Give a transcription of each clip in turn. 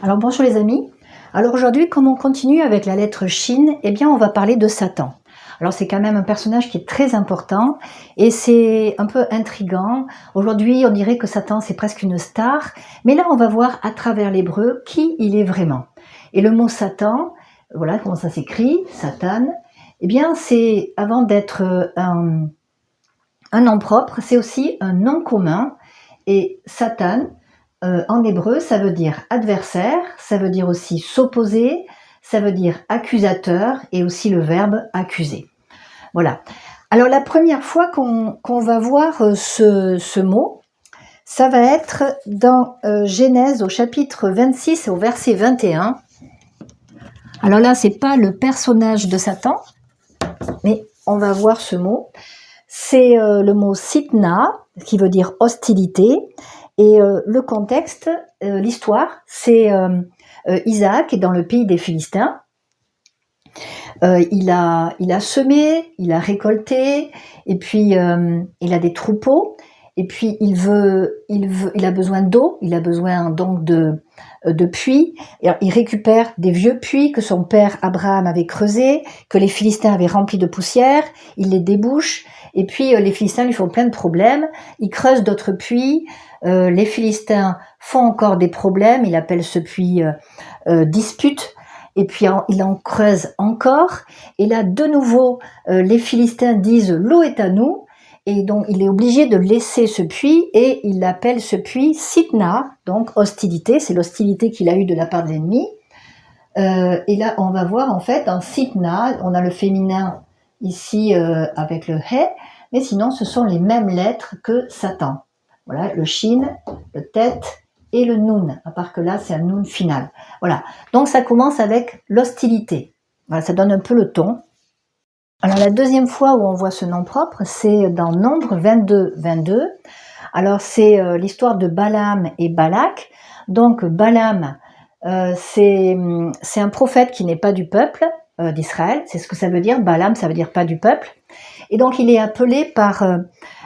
Alors bonjour les amis. Alors aujourd'hui, comme on continue avec la lettre Shin, eh bien on va parler de Satan. Alors c'est quand même un personnage qui est très important et c'est un peu intriguant. Aujourd'hui, on dirait que Satan c'est presque une star, mais là on va voir à travers l'hébreu qui il est vraiment. Et le mot Satan, voilà comment ça s'écrit, Satan, eh bien c'est avant d'être un nom propre, c'est aussi un nom commun. Et Satan, en hébreu, ça veut dire adversaire, ça veut dire aussi s'opposer, ça veut dire accusateur et aussi le verbe accuser. Voilà. Alors la première fois qu'on va voir ce mot, ça va être dans Genèse au chapitre 26 et au verset 21. Alors là, c'est pas le personnage de Satan, mais on va voir ce mot. C'est le mot sitna, qui veut dire hostilité. Et le contexte, l'histoire, c'est Isaac est dans le pays des Philistins. Il a semé, il a récolté, et puis il a des troupeaux, et puis il a besoin d'eau, il a besoin donc de puits. Et il récupère des vieux puits que son père Abraham avait creusés, que les Philistins avaient remplis de poussière, il les débouche, et puis les Philistins lui font plein de problèmes, il creuse d'autres puits, les Philistins font encore des problèmes, il appelle ce puits dispute, et puis il en creuse encore, et là de nouveau les Philistins disent l'eau est à nous, et donc il est obligé de laisser ce puits, et il appelle ce puits Sitna, donc hostilité, c'est l'hostilité qu'il a eue de la part de l'ennemi. Et là on va voir en fait en Sitna, on a le féminin ici avec le He, mais sinon ce sont les mêmes lettres que Satan. Voilà, le Shin, le Tet et le Nun, à part que là c'est un Nun final. Voilà, donc ça commence avec l'hostilité. Voilà, ça donne un peu le ton. Alors la deuxième fois où on voit ce nom propre, c'est dans Nombre 22. Alors c'est l'histoire de Balaam et Balak. Donc Balaam, c'est un prophète qui n'est pas du peuple d'Israël. C'est ce que ça veut dire. Balaam, ça veut dire pas du peuple. Et donc il est appelé par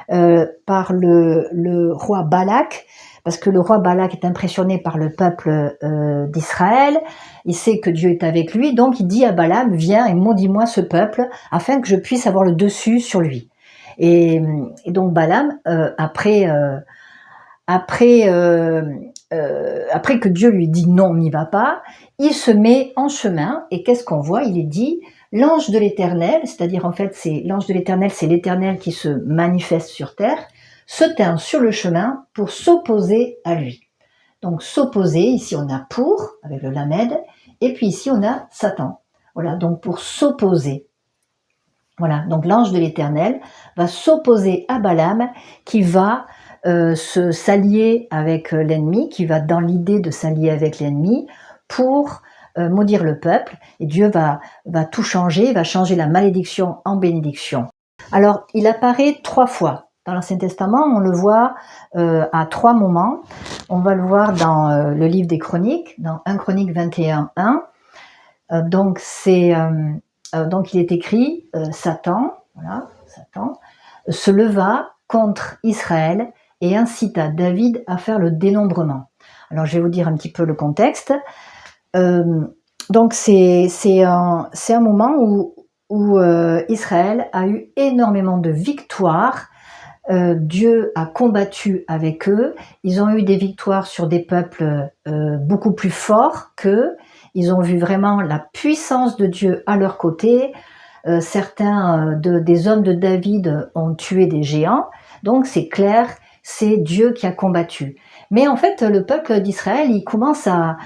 le roi Balak, parce que le roi Balak est impressionné par le peuple d'Israël, il sait que Dieu est avec lui, donc il dit à Balaam, viens et maudis-moi ce peuple, afin que je puisse avoir le dessus sur lui. Et donc Balaam, après que Dieu lui dit non, on n'y va pas, il se met en chemin, et qu'est-ce qu'on voit? Il est dit, l'ange de l'Éternel, c'est-à-dire en fait, c'est l'ange de l'Éternel, c'est l'Éternel qui se manifeste sur terre, se tint sur le chemin pour s'opposer à lui. Donc s'opposer, ici on a pour, avec le lamed, et puis ici on a Satan. Voilà, donc pour s'opposer. Voilà, donc l'ange de l'Éternel va s'opposer à Balaam, qui va s'allier avec l'ennemi, qui va dans l'idée de s'allier avec l'ennemi pour maudire le peuple, et Dieu va tout changer, va changer la malédiction en bénédiction. Alors, il apparaît 3 fois. Dans l'Ancien Testament, on le voit à 3 moments. On va le voir dans le livre des Chroniques, dans 1 Chronique 21:1. Donc il est écrit Satan se leva contre Israël et incita David à faire le dénombrement. Alors je vais vous dire un petit peu le contexte. Donc c'est un moment où Israël a eu énormément de victoires. Dieu a combattu avec eux. Ils ont eu des victoires sur des peuples beaucoup plus forts qu'eux. Ils ont vu vraiment la puissance de Dieu à leur côté. Certains des hommes de David ont tué des géants. Donc c'est clair, c'est Dieu qui a combattu. Mais en fait, le peuple d'Israël, il commence à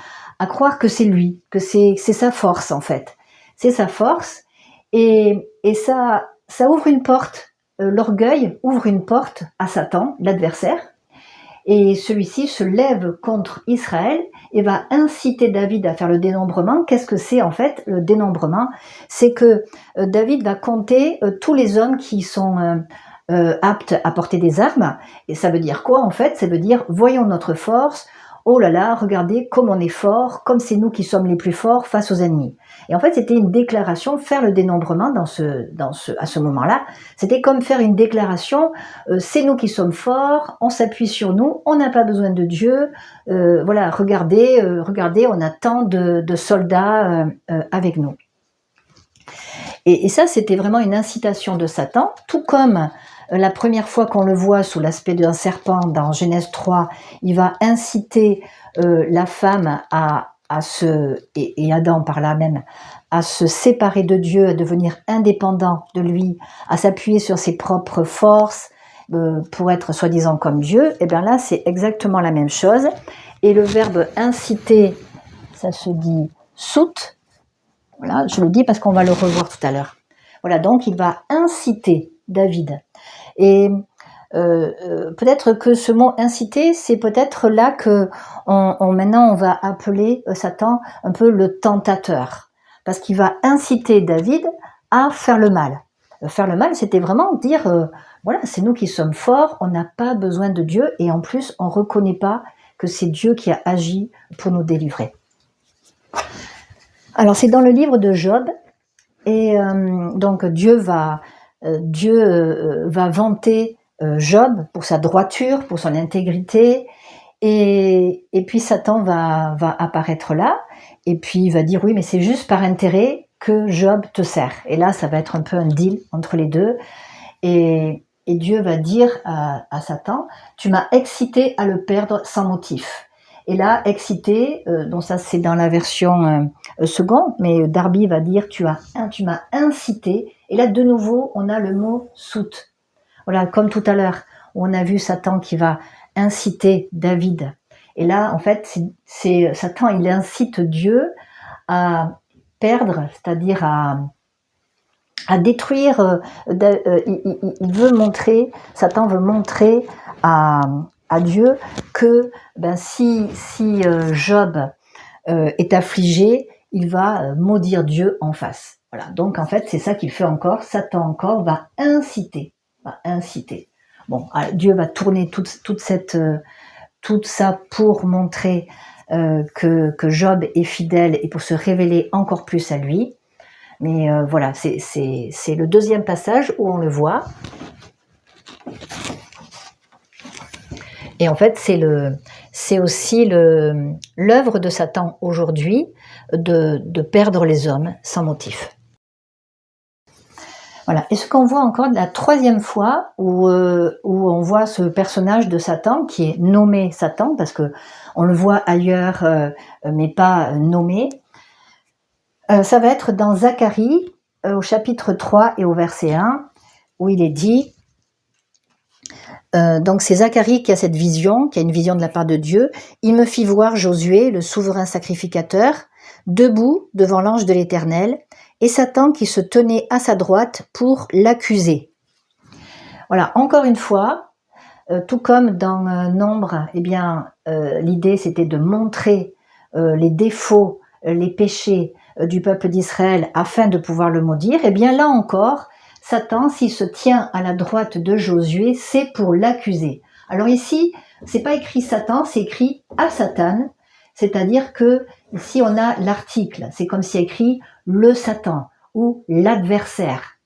croire que c'est lui, que c'est sa force en fait. C'est sa force, et ça ouvre une porte. L'orgueil ouvre une porte à Satan, l'adversaire, et celui-ci se lève contre Israël et va inciter David à faire le dénombrement. Qu'est-ce que c'est en fait le dénombrement? C'est que David va compter tous les hommes qui sont aptes à porter des armes. Et ça veut dire quoi en fait? Ça veut dire voyons notre force, oh là là, regardez comme on est fort, comme c'est nous qui sommes les plus forts face aux ennemis. Et en fait, c'était une déclaration, faire le dénombrement à ce moment-là, c'était comme faire une déclaration, c'est nous qui sommes forts, on s'appuie sur nous, on n'a pas besoin de Dieu, voilà, regardez, on a tant de soldats avec nous. Et ça, c'était vraiment une incitation de Satan, tout comme la première fois qu'on le voit sous l'aspect d'un serpent dans Genèse 3, il va inciter la femme et Adam par là même, à se séparer de Dieu, à devenir indépendant de lui, à s'appuyer sur ses propres forces pour être soi-disant comme Dieu. Et bien là, c'est exactement la même chose. Et le verbe inciter, ça se dit sout. Voilà, je le dis parce qu'on va le revoir tout à l'heure. Voilà, donc il va inciter David. Et peut-être que ce mot inciter, c'est peut-être là que maintenant on va appeler Satan un peu le tentateur, parce qu'il va inciter David à faire le mal. Faire le mal, c'était vraiment dire, voilà, c'est nous qui sommes forts, on n'a pas besoin de Dieu, et en plus, on ne reconnaît pas que c'est Dieu qui a agi pour nous délivrer. Alors, c'est dans le livre de Job, et donc Dieu va vanter Job pour sa droiture, pour son intégrité, et puis Satan va apparaître là, et puis il va dire oui, mais c'est juste par intérêt que Job te sert. Et là, ça va être un peu un deal entre les deux, et Dieu va dire à Satan, tu m'as excité à le perdre sans motif. Et là, excité, donc ça c'est dans la version seconde, mais Darby va dire tu m'as incité. Et là, de nouveau, on a le mot sout. Voilà, comme tout à l'heure, on a vu Satan qui va inciter David. Et là, en fait, c'est Satan, il incite Dieu à perdre, c'est-à-dire à détruire. Il veut montrer, Satan veut montrer à Dieu que si Job est affligé, il va maudire Dieu en face. Voilà. Donc en fait, c'est ça qu'il fait encore. Satan encore va inciter. Bon, Dieu va tourner tout ça pour montrer que Job est fidèle et pour se révéler encore plus à lui. Mais voilà, c'est le deuxième passage où on le voit. Et en fait, c'est aussi l'œuvre de Satan aujourd'hui de perdre les hommes sans motif. Voilà. Et ce qu'on voit encore la troisième fois où on voit ce personnage de Satan qui est nommé Satan, parce que on le voit ailleurs, mais pas nommé, ça va être dans Zacharie, au chapitre 3 et au verset 1, où il est dit... donc c'est Zacharie qui a cette vision, qui a une vision de la part de Dieu. Il me fit voir Josué, le souverain sacrificateur, debout devant l'ange de l'Éternel, et Satan qui se tenait à sa droite pour l'accuser. Voilà, encore une fois, tout comme dans Nombre, eh bien, l'idée c'était de montrer les défauts, les péchés du peuple d'Israël afin de pouvoir le maudire. Eh bien là encore, Satan, s'il se tient à la droite de Josué, c'est pour l'accuser. Alors ici, c'est pas écrit Satan, c'est écrit à Satan, c'est-à-dire que ici on a l'article, c'est comme si écrit le Satan ou l'adversaire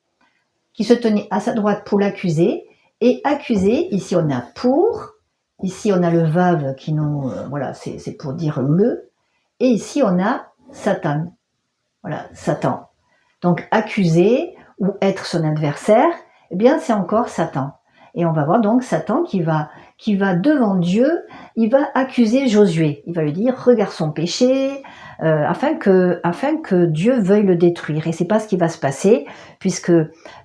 qui se tenait à sa droite pour l'accuser. Et accuser, ici on a pour, ici on a le vav qui nous, voilà, c'est pour dire le, et ici on a Satan, voilà, Satan. Donc accuser ou être son adversaire, eh bien c'est encore Satan. Et on va voir donc Satan qui va devant Dieu, il va accuser Josué. Il va lui dire regarde son péché, afin que Dieu veuille le détruire. Et c'est pas ce qui va se passer, puisque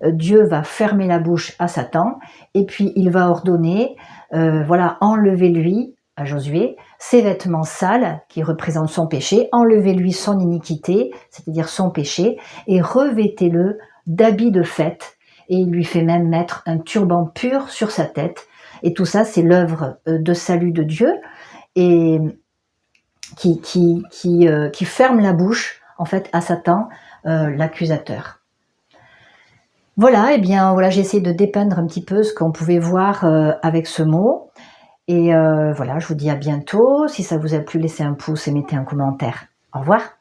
Dieu va fermer la bouche à Satan, et puis il va ordonner, voilà, enlevez-lui à Josué ses vêtements sales qui représentent son péché, enlevez-lui son iniquité, c'est-à-dire son péché, et revêtez-le d'habits de fête. Et il lui fait même mettre un turban pur sur sa tête. Et tout ça, c'est l'œuvre de salut de Dieu et qui ferme la bouche en fait à Satan, l'accusateur. Voilà, et bien voilà, j'ai essayé de dépeindre un petit peu ce qu'on pouvait voir avec ce mot. Et voilà, je vous dis à bientôt. Si ça vous a plu, laissez un pouce et mettez un commentaire. Au revoir.